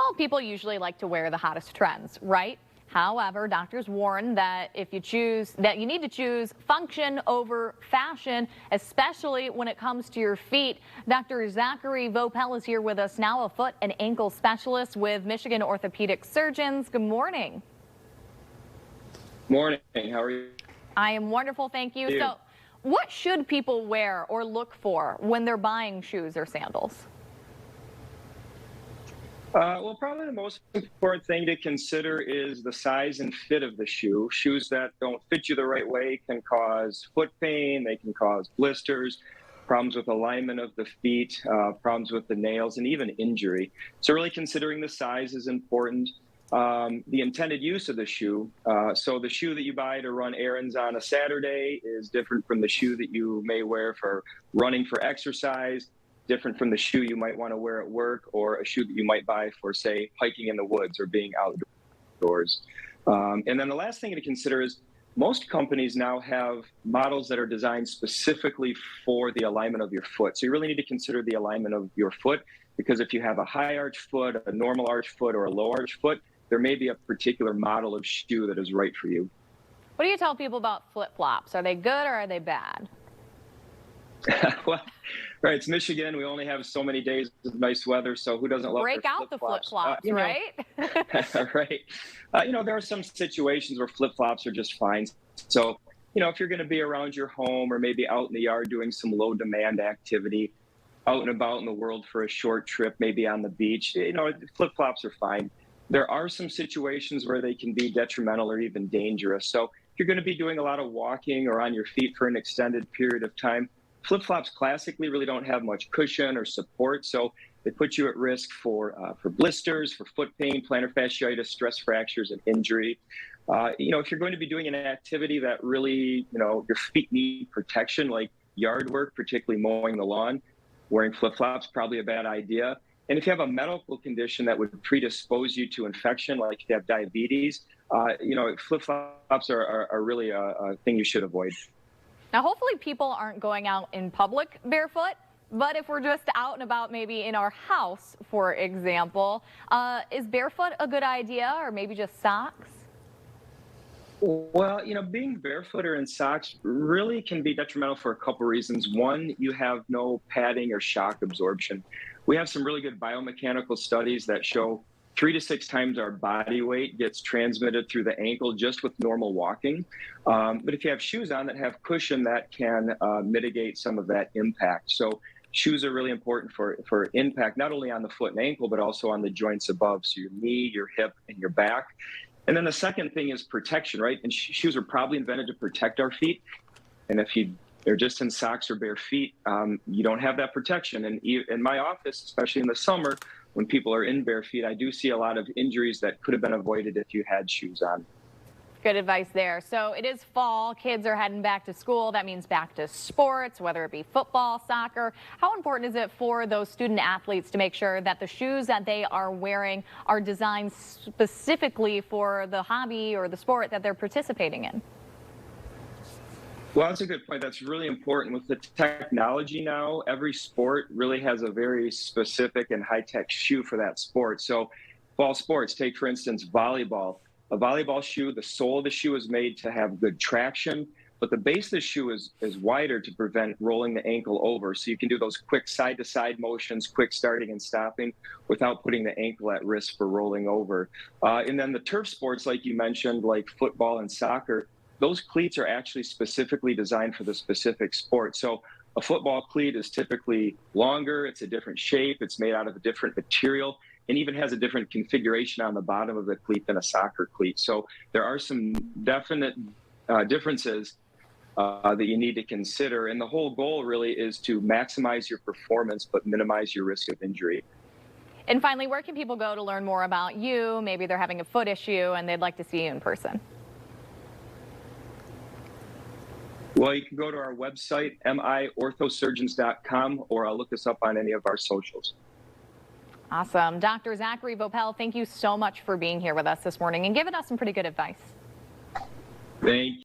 Well, people usually like to wear the hottest trends, right? However, doctors warn that you need to choose function over fashion, especially when it comes to your feet. Dr. Zachary Vaupel is here with us now, a foot and ankle specialist with Michigan Orthopedic Surgeons. Good morning. Morning. How are you? I am wonderful, thank you. So, what should people wear or look for when they're buying shoes or sandals? Well, probably the most important thing to consider is the size and fit of the shoe. Shoes that don't fit you the right way can cause foot pain, they can cause blisters, problems with alignment of the feet, problems with the nails, and even injury. So really considering the size is important. The intended use of the shoe. So the shoe that you buy to run errands on a Saturday is different from the shoe that you may wear for running for exercise, different from the shoe you might want to wear at work, or a shoe that you might buy for, say, hiking in the woods or being outdoors. And then the last thing to consider is most companies now have models that are designed specifically for the alignment of your foot. So you really need to consider the alignment of your foot, because if you have a high arch foot, a normal arch foot, or a low arch foot, there may be a particular model of shoe that is right for you. What do you tell people about flip-flops? Are they good or are they bad? Well, right, it's Michigan. We only have so many days of nice weather, so who doesn't love Break out the flip-flops, right? Right. There are some situations where flip-flops are just fine. So, if you're going to be around your home or maybe out in the yard doing some low-demand activity, out and about in the world for a short trip, maybe on the beach, flip-flops are fine. There are some situations where they can be detrimental or even dangerous. So if you're going to be doing a lot of walking or on your feet for an extended period of time, flip-flops classically really don't have much cushion or support, so they put you at risk for blisters, for foot pain, plantar fasciitis, stress fractures, and injury. If you're going to be doing an activity that really, your feet need protection, like yard work, particularly mowing the lawn, wearing flip-flops probably a bad idea. And if you have a medical condition that would predispose you to infection, like if you have diabetes, flip-flops are really a thing you should avoid. Now, hopefully people aren't going out in public barefoot, but if we're just out and about, maybe in our house, for example, is barefoot a good idea, or maybe just socks? Well, being barefoot or in socks really can be detrimental for a couple reasons. One, you have no padding or shock absorption. We have some really good biomechanical studies that show 3 to 6 times our body weight gets transmitted through the ankle just with normal walking. But if you have shoes on that have cushion, that can mitigate some of that impact. So shoes are really important for impact, not only on the foot and ankle, but also on the joints above, so your knee, your hip, and your back. And then the second thing is protection, right? And shoes are probably invented to protect our feet. And if they're just in socks or bare feet, you don't have that protection. And in my office, especially in the summer, when people are in bare feet, I do see a lot of injuries that could have been avoided if you had shoes on. Good advice there. So it is fall. Kids are heading back to school. That means back to sports, whether it be football, soccer. How important is it for those student athletes to make sure that the shoes that they are wearing are designed specifically for the hobby or the sport that they're participating in? Well, that's a good point. That's really important. With the technology now, every sport really has a very specific and high-tech shoe for that sport. So fall sports, take for instance volleyball. A volleyball shoe, the sole of the shoe is made to have good traction, but the base of the shoe is wider to prevent rolling the ankle over. So you can do those quick side-to-side motions, quick starting and stopping, without putting the ankle at risk for rolling over. And then the turf sports, like you mentioned, like football and soccer, those cleats are actually specifically designed for the specific sport. So a football cleat is typically longer, it's a different shape, it's made out of a different material, and even has a different configuration on the bottom of the cleat than a soccer cleat. So there are some definite differences that you need to consider. And the whole goal really is to maximize your performance, but minimize your risk of injury. And finally, where can people go to learn more about you? Maybe they're having a foot issue and they'd like to see you in person. Well, you can go to our website, miorthosurgeons.com, or look us up on any of our socials. Awesome. Dr. Zachary Vaupel, thank you so much for being here with us this morning and giving us some pretty good advice. Thank you.